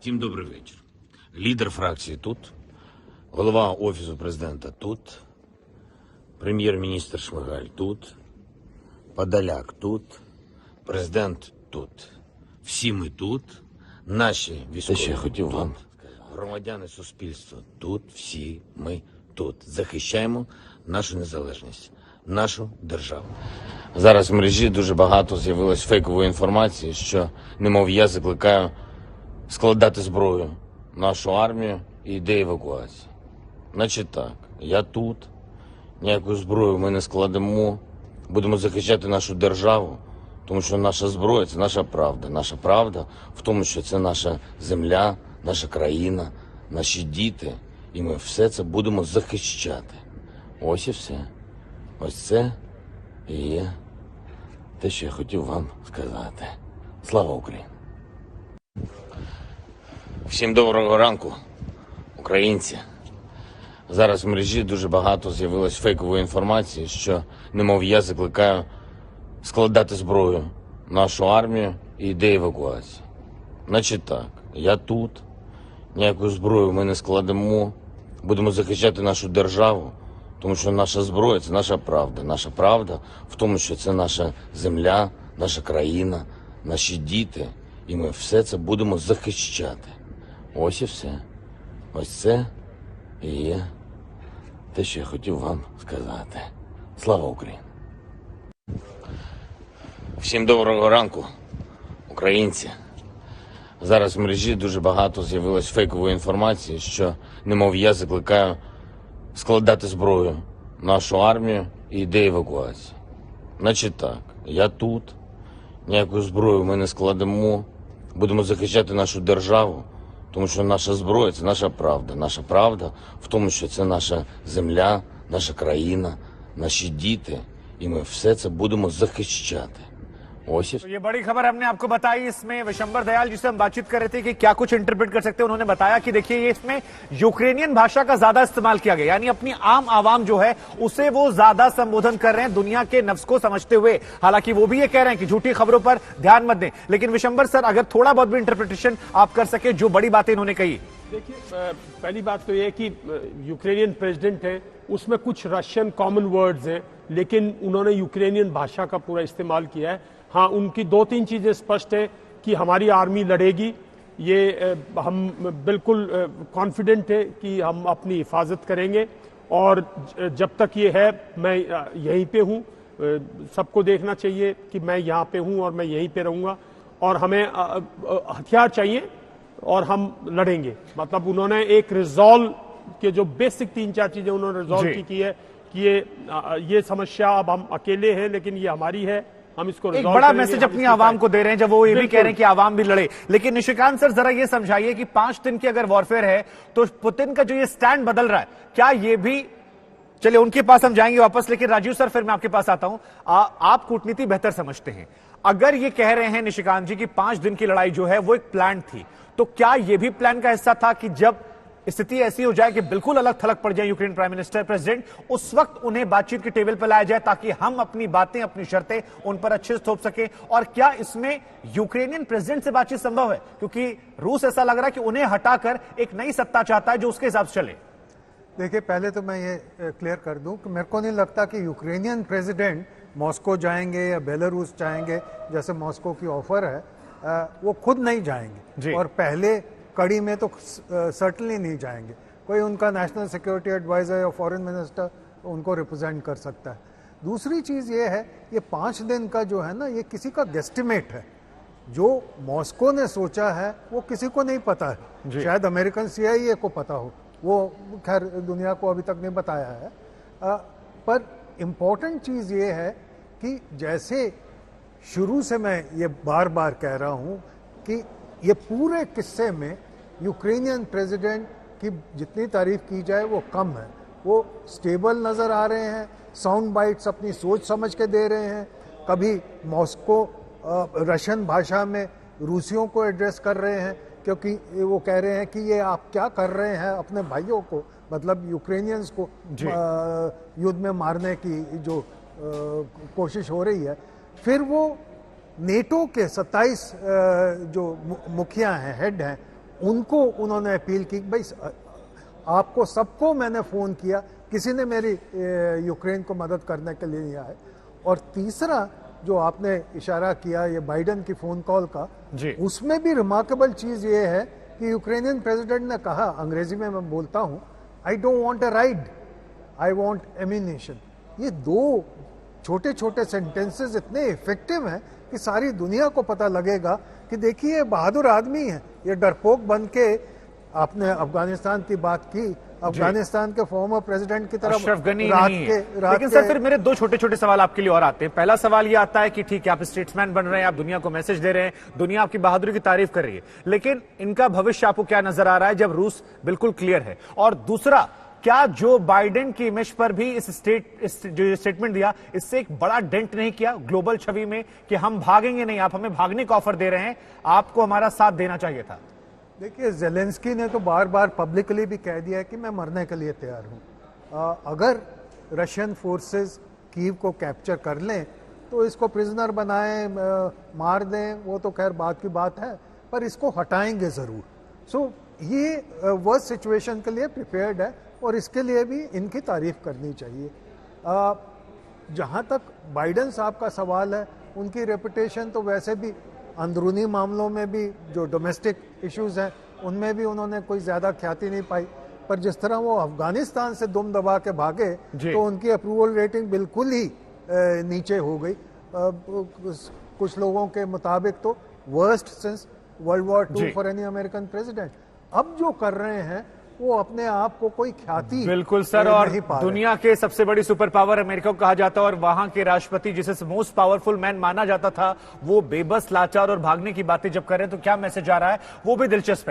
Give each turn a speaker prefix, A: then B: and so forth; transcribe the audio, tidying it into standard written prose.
A: Всім добрий вечір. Лідер фракції тут, голова Офісу президента тут, прем'єр-міністр Шмигаль тут, Подоляк тут, президент тут. Всі ми тут, наші військові тут, громадяни суспільства тут, всі ми тут. Захищаємо нашу незалежність, нашу державу. Зараз в мережі дуже багато з'явилось фейкової інформації, що, немов я закликаю складати зброю, нашу армію і йде евакуації. Значить так, я тут, ніяку зброю ми не складемо, будемо захищати нашу державу, тому що наша зброя – це наша правда. Наша правда в тому, що це наша земля, наша країна, наші діти, і ми все це будемо захищати. Ось і все. Ось це і є те, що я хотів вам сказати. Слава Україні! Всім доброго ранку, українці. Зараз в мережі дуже багато з'явилось фейкової інформації, що, немов я закликаю складати зброю, нашу армію і йде евакуації. Значить так, я тут, ніяку зброю ми не складемо, будемо захищати нашу державу, тому що наша зброя – це наша правда. Наша правда в тому, що це наша земля, наша країна, наші діти, і ми все це будемо захищати. Ось і все. Ось це і є те, що я хотів вам сказати. Слава Україні! Всім доброго ранку, українці. Зараз в мережі дуже багато з'явилось фейкової інформації, що, немов я закликаю складати зброю, нашу армію і йде евакуації. Значить так, я тут, ніяку зброю ми не складемо, будемо захищати нашу державу, тому що наша зброя – це наша правда. Наша правда в тому, що це наша земля, наша країна, наші діти, і ми все це будемо захищати.
B: तो ये बड़ी खबर हमने आपको बताई। इसमें विशंबर दयाल जिससे हम बातचीत कर रहे थे कि क्या कुछ इंटरप्रेट कर सकते हैं, उन्होंने बताया कि देखिए ये इसमें यूक्रेनियन भाषा का ज्यादा इस्तेमाल किया गया, यानी अपनी आम आवाम जो है उसे वो ज्यादा संबोधन कर रहे हैं दुनिया के नफ्स को समझते हुए। हालांकि वो भी ये कह रहे हैं कि झूठी खबरों पर ध्यान मत दें, लेकिन विशंबर सर अगर थोड़ा बहुत भी इंटरप्रिटेशन आप कर सके जो बड़ी बातें इन्होंने कही।
C: देखिए, पहली बात तो ये कि यूक्रेनियन प्रेसिडेंट है, उसमें कुछ रशियन कॉमन वर्ड्स हैं, लेकिन उन्होंने यूक्रेनियन भाषा का पूरा इस्तेमाल किया है। हाँ, उनकी दो तीन चीजें स्पष्ट है कि हमारी आर्मी लड़ेगी, ये हम बिल्कुल कॉन्फिडेंट है कि हम अपनी हिफाजत करेंगे, और जब तक ये है मैं यहीं पे हूँ। सबको देखना चाहिए कि मैं यहाँ पे हूँ और मैं यहीं पे रहूँगा, और हमें हथियार चाहिए और हम लड़ेंगे। मतलब उन्होंने एक रिजॉल्व के जो बेसिक तीन चार चीजें उन्होंने रिजॉल्व की है कि ये समस्या अब हम अकेले हैं, लेकिन ये हमारी है, हम इसको
B: एक बड़ा मैसेज अपनी आवाम को दे रहे हैं जब वो ये भी कह रहे हैं कि आवाम भी लड़े। लेकिन निशिकांत सर जरा ये समझाइए कि 5 दिन की अगर वॉरफेयर है तो पुतिन का जो ये स्टैंड बदल रहा है, क्या ये भी, चलिए उनके पास हम जाएंगे वापस, लेकिन राजीव सर फिर मैं आपके पास आता हूं। आप कूटनीति बेहतर समझते हैं, अगर ये कह रहे हैं निशिकांत जी की 5 दिन की लड़ाई जो है वो एक प्लान थी, तो क्या ये भी प्लान का हिस्सा था कि जब स्थिति ऐसी हो जाए कि बिल्कुल अलग थलग पड़ जाए यूक्रेन प्राइम मिनिस्टर प्रेसिडेंट, उस वक्त उन्हें बातचीत की टेबल पर लाया जाए ताकि हम अपनी बातें, अपनी शर्तें उन पर अच्छे से थोप सके? और क्या इसमें यूक्रेनियन प्रेसिडेंट से बातचीत संभव है, क्योंकि रूस ऐसा लग रहा है कि उन्हें हटाकर एक नई सत्ता चाहता है जो उसके हिसाब से चले?
D: देखिए, पहले तो मैं ये क्लियर कर दूं कि मेरे को नहीं लगता कि यूक्रेनियन प्रेसिडेंट मॉस्को जाएंगे या बेलारूस जाएंगे, जैसे मॉस्को की ऑफर है, वो खुद नहीं जाएंगे, और पहले कड़ी में तो सर्टनली नहीं जाएंगे। कोई उनका नेशनल सिक्योरिटी एडवाइजर या फॉरेन मिनिस्टर उनको रिप्रेजेंट कर सकता है। दूसरी चीज़ ये है, ये 5 दिन का जो है ना, ये किसी का गेस्टिमेट है। जो मॉस्को ने सोचा है वो किसी को नहीं पता है, शायद अमेरिकन CIA को पता हो, वो खैर दुनिया को अभी तक नहीं बताया है। पर इम्पोर्टेंट चीज़ ये है कि जैसे शुरू से मैं ये बार बार कह रहा हूँ कि ये पूरे किस्से में यूक्रेनियन प्रेसिडेंट की जितनी तारीफ की जाए वो कम है। वो स्टेबल नज़र आ रहे हैं, साउंड बाइट्स अपनी सोच समझ के दे रहे हैं, कभी मॉस्को रशियन भाषा में रूसियों को एड्रेस कर रहे हैं, क्योंकि वो कह रहे हैं कि ये आप क्या कर रहे हैं अपने भाइयों को, मतलब यूक्रेनियंस को युद्ध में मारने की जो कोशिश हो रही है। फिर वो नेटो के 27 जो मुखिया हैं, हेड हैं, उनको उन्होंने अपील की भाई आपको सबको मैंने फोन किया, किसी ने मेरी यूक्रेन को मदद करने के लिए नहीं आए। और तीसरा जो आपने इशारा किया ये बाइडेन की फोन कॉल का,
B: जी।
D: उसमें भी रिमार्केबल चीज ये है कि यूक्रेनियन प्रेसिडेंट ने कहा, अंग्रेजी में मैं बोलता हूं, I don't want a ride, I want emanation. ये दो छोटे छोटे सेंटेंसेस इतने इफेक्टिव हैं कि सारी दुनिया को पता लगेगा कि देखिए ये बहादुर आदमी है। ये डरपोक बन के आपने अफगानिस्तान की बात की, अफगानिस्तान के फॉर्मर प्रेसिडेंट की तरफ
B: अशरफ गनी नहीं है। लेकिन सर फिर मेरे दो छोटे छोटे सवाल आपके लिए और आते हैं। पहला सवाल ये आता है कि ठीक है आप स्टेट्समैन बन रहे हैं, आप दुनिया को मैसेज दे रहे हैं, दुनिया आपकी बहादुरी की तारीफ कर रही है, लेकिन इनका भविष्य आपको क्या नजर आ रहा है जब रूस बिल्कुल क्लियर है? और दूसरा, क्या जो बाइडेन की इमेज पर भी इस जो स्टेटमेंट दिया, इससे एक बड़ा डेंट नहीं किया ग्लोबल छवि में कि हम भागेंगे नहीं, आप हमें भागने का ऑफर दे रहे हैं, आपको हमारा साथ देना चाहिए था?
D: देखिए जेलेंस्की ने तो बार बार पब्लिकली भी कह दिया है कि मैं मरने के लिए तैयार हूं। अगर रशियन फोर्सेस कीव को कैप्चर कर लें तो इसको प्रिजनर बनाएं, मार दें, वो तो खैर बात की बात है, पर इसको हटाएंगे जरूर। सो ये वर्स्ट सिचुएशन के लिए प्रिपेयर्ड है और इसके लिए भी इनकी तारीफ करनी चाहिए। जहां तक बाइडेन साहब का सवाल है, उनकी रेपुटेशन तो वैसे भी अंदरूनी मामलों में भी, जो डोमेस्टिक इश्यूज हैं उनमें भी उन्होंने कोई ज्यादा ख्याति नहीं पाई, पर जिस तरह वो अफगानिस्तान से दुम दबा के भागे तो उनकी अप्रूवल रेटिंग बिल्कुल ही नीचे हो गई। कुछ लोगों के मुताबिक तो worst since world war 2 for any American president. अब जो कर रहे हैं वो अपने आप को कोई ख्याति
B: बिल्कुल सर, और दुनिया के सबसे बड़ी सुपर पावर अमेरिका को कहा जाता है, और वहां के राष्ट्रपति जिसे मोस्ट पावरफुल मैन माना जाता था, वो बेबस, लाचार और भागने की बातें जब कर रहे हैं तो क्या मैसेज आ रहा है, वो भी दिलचस्प है।